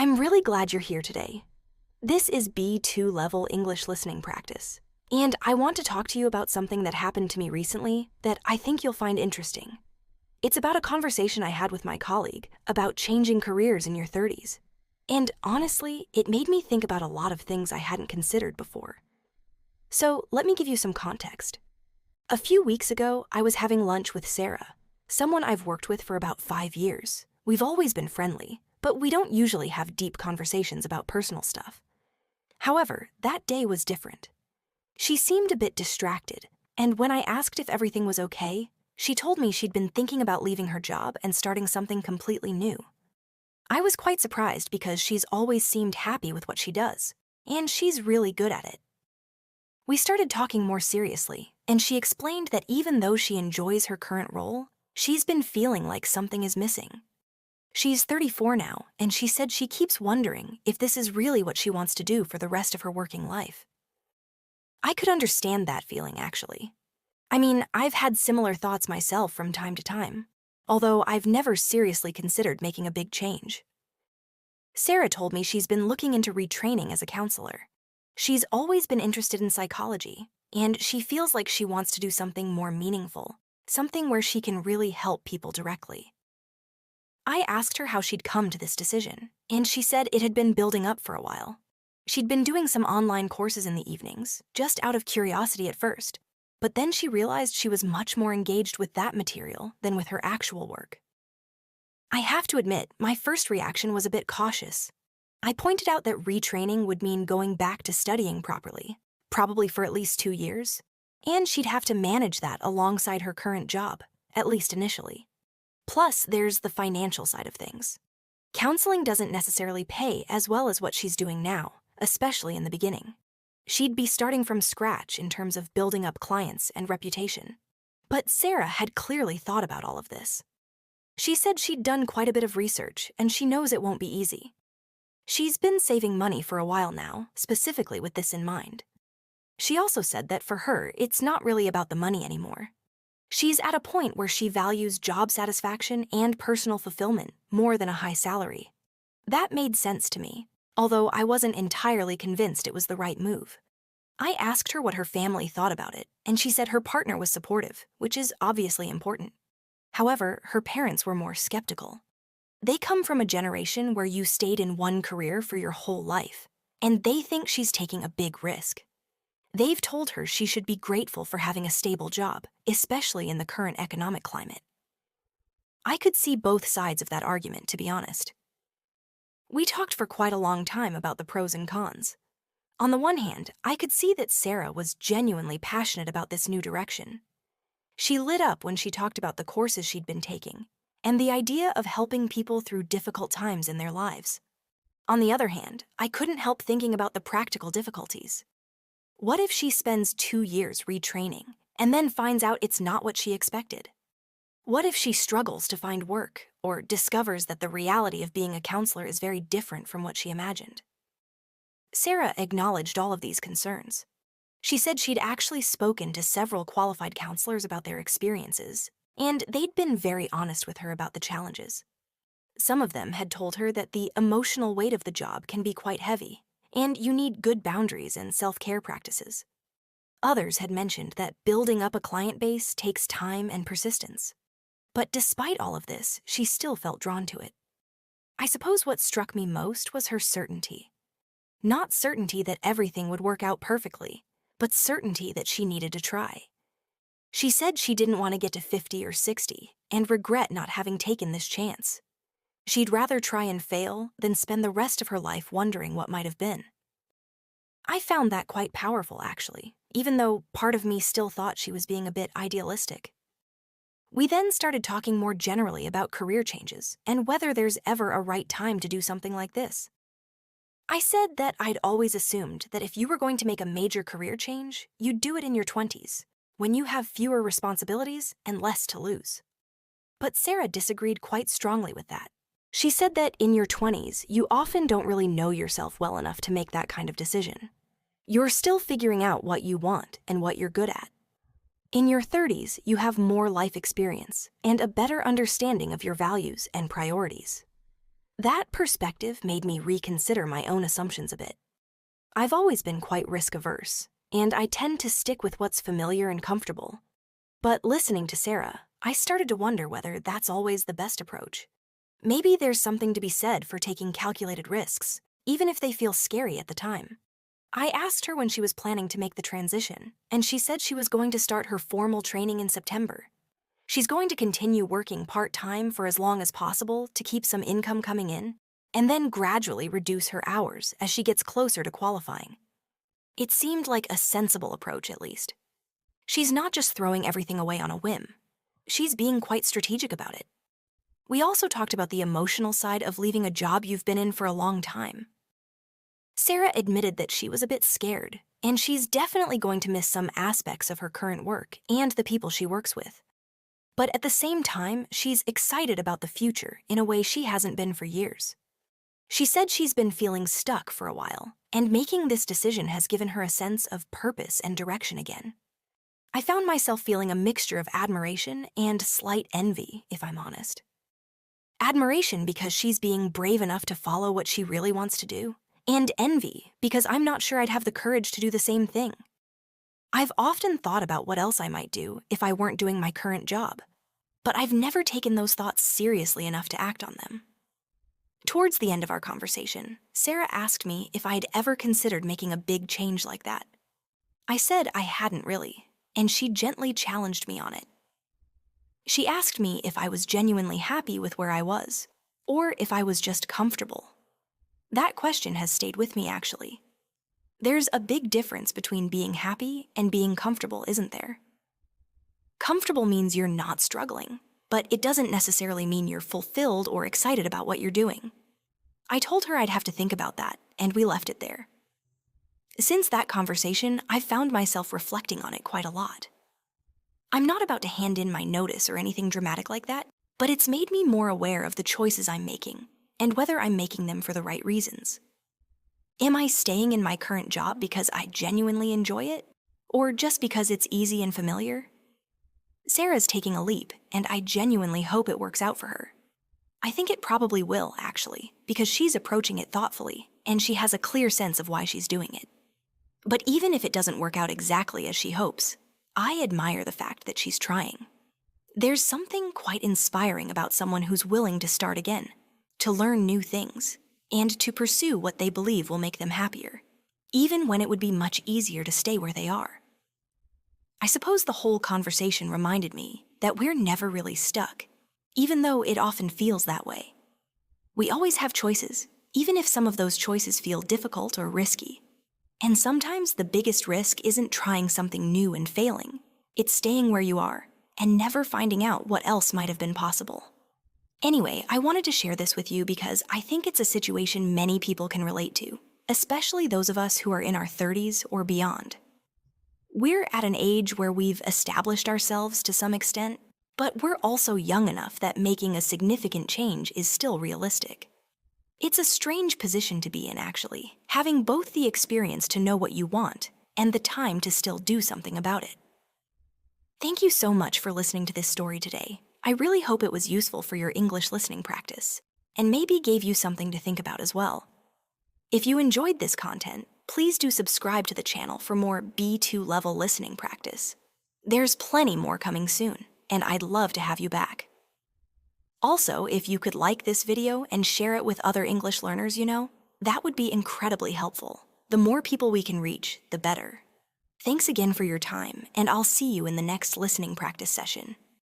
I'm really glad you're here today. This is B2 level English listening practice, and I want to talk to you about something that happened to me recently that I think you'll find interesting. It's about a conversation I had with my colleague about changing careers in your 30s. And honestly, it made me think about a lot of things I hadn't considered before. So let me give you some context. A few weeks ago, I was having lunch with Sarah, someone I've worked with for about 5 years. We've always been friendly, but we don't usually have deep conversations about personal stuff. However, that day was different. She seemed a bit distracted, and when I asked if everything was okay, she told me she'd been thinking about leaving her job and starting something completely new. I was quite surprised because she's always seemed happy with what she does, and she's really good at it. We started talking more seriously, and she explained that even though she enjoys her current role, she's been feeling like something is missing. She's 34 now, and she said she keeps wondering if this is really what she wants to do for the rest of her working life. I could understand that feeling, actually. I mean, I've had similar thoughts myself from time to time, although I've never seriously considered making a big change. Sarah told me she's been looking into retraining as a counselor. She's always been interested in psychology, and she feels like she wants to do something more meaningful, something where she can really help people directly. I asked her how she'd come to this decision, and she said it had been building up for a while. She'd been doing some online courses in the evenings, just out of curiosity at first, but then she realized she was much more engaged with that material than with her actual work. I have to admit, my first reaction was a bit cautious. I pointed out that retraining would mean going back to studying properly, probably for at least 2 years, and she'd have to manage that alongside her current job, at least initially. Plus, there's the financial side of things. Counseling doesn't necessarily pay as well as what she's doing now, especially in the beginning. She'd be starting from scratch in terms of building up clients and reputation. But Sarah had clearly thought about all of this. She said she'd done quite a bit of research, and she knows it won't be easy. She's been saving money for a while now, specifically with this in mind. She also said that for her, it's not really about the money anymore. She's at a point where she values job satisfaction and personal fulfillment more than a high salary. That made sense to me, although I wasn't entirely convinced it was the right move. I asked her what her family thought about it, and she said her partner was supportive, which is obviously important. However, her parents were more skeptical. They come from a generation where you stayed in one career for your whole life, and they think she's taking a big risk. They've told her she should be grateful for having a stable job, especially in the current economic climate. I could see both sides of that argument, to be honest. We talked for quite a long time about the pros and cons. On the one hand, I could see that Sarah was genuinely passionate about this new direction. She lit up when she talked about the courses she'd been taking, and the idea of helping people through difficult times in their lives. On the other hand, I couldn't help thinking about the practical difficulties. What if she spends 2 years retraining and then finds out it's not what she expected? What if she struggles to find work or discovers that the reality of being a counselor is very different from what she imagined? Sarah acknowledged all of these concerns. She said she'd actually spoken to several qualified counselors about their experiences, and they'd been very honest with her about the challenges. Some of them had told her that the emotional weight of the job can be quite heavy, and you need good boundaries and self-care practices. Others had mentioned that building up a client base takes time and persistence. But despite all of this, she still felt drawn to it. I suppose what struck me most was her certainty. Not certainty that everything would work out perfectly, but certainty that she needed to try. She said she didn't want to get to 50 or 60 and regret not having taken this chance. She'd rather try and fail than spend the rest of her life wondering what might have been. I found that quite powerful, actually, even though part of me still thought she was being a bit idealistic. We then started talking more generally about career changes and whether there's ever a right time to do something like this. I said that I'd always assumed that if you were going to make a major career change, you'd do it in your 20s, when you have fewer responsibilities and less to lose. But Sarah disagreed quite strongly with that. She said that in your 20s, you often don't really know yourself well enough to make that kind of decision. You're still figuring out what you want and what you're good at. In your 30s, you have more life experience and a better understanding of your values and priorities. That perspective made me reconsider my own assumptions a bit. I've always been quite risk-averse, and I tend to stick with what's familiar and comfortable. But listening to Sarah, I started to wonder whether that's always the best approach. Maybe there's something to be said for taking calculated risks, even if they feel scary at the time. I asked her when she was planning to make the transition, and she said she was going to start her formal training in September. She's going to continue working part-time for as long as possible to keep some income coming in, and then gradually reduce her hours as she gets closer to qualifying. It seemed like a sensible approach, at least. She's not just throwing everything away on a whim. She's being quite strategic about it. We also talked about the emotional side of leaving a job you've been in for a long time. Sarah admitted that she was a bit scared, and she's definitely going to miss some aspects of her current work and the people she works with. But at the same time, she's excited about the future in a way she hasn't been for years. She said she's been feeling stuck for a while, and making this decision has given her a sense of purpose and direction again. I found myself feeling a mixture of admiration and slight envy, if I'm honest. Admiration because she's being brave enough to follow what she really wants to do, and envy because I'm not sure I'd have the courage to do the same thing. I've often thought about what else I might do if I weren't doing my current job, but I've never taken those thoughts seriously enough to act on them. Towards the end of our conversation, Sarah asked me if I'd ever considered making a big change like that. I said I hadn't really, and she gently challenged me on it. She asked me if I was genuinely happy with where I was, or if I was just comfortable. That question has stayed with me, actually. There's a big difference between being happy and being comfortable, isn't there? Comfortable means you're not struggling, but it doesn't necessarily mean you're fulfilled or excited about what you're doing. I told her I'd have to think about that, and we left it there. Since that conversation, I've found myself reflecting on it quite a lot. I'm not about to hand in my notice or anything dramatic like that, but it's made me more aware of the choices I'm making, and whether I'm making them for the right reasons. Am I staying in my current job because I genuinely enjoy it, or just because it's easy and familiar? Sarah's taking a leap, and I genuinely hope it works out for her. I think it probably will, actually, because she's approaching it thoughtfully, and she has a clear sense of why she's doing it. But even if it doesn't work out exactly as she hopes, I admire the fact that she's trying. There's something quite inspiring about someone who's willing to start again, to learn new things, and to pursue what they believe will make them happier, even when it would be much easier to stay where they are. I suppose the whole conversation reminded me that we're never really stuck, even though it often feels that way. We always have choices, even if some of those choices feel difficult or risky. And sometimes the biggest risk isn't trying something new and failing. It's staying where you are and never finding out what else might have been possible. Anyway, I wanted to share this with you because I think it's a situation many people can relate to, especially those of us who are in our 30s or beyond. We're at an age where we've established ourselves to some extent, but we're also young enough that making a significant change is still realistic. It's a strange position to be in, actually, having both the experience to know what you want and the time to still do something about it. Thank you so much for listening to this story today. I really hope it was useful for your English listening practice, and maybe gave you something to think about as well. If you enjoyed this content, please do subscribe to the channel for more B2 level listening practice. There's plenty more coming soon, and I'd love to have you back. Also, if you could like this video and share it with other English learners you know, that would be incredibly helpful. The more people we can reach, the better. Thanks again for your time, and I'll see you in the next listening practice session.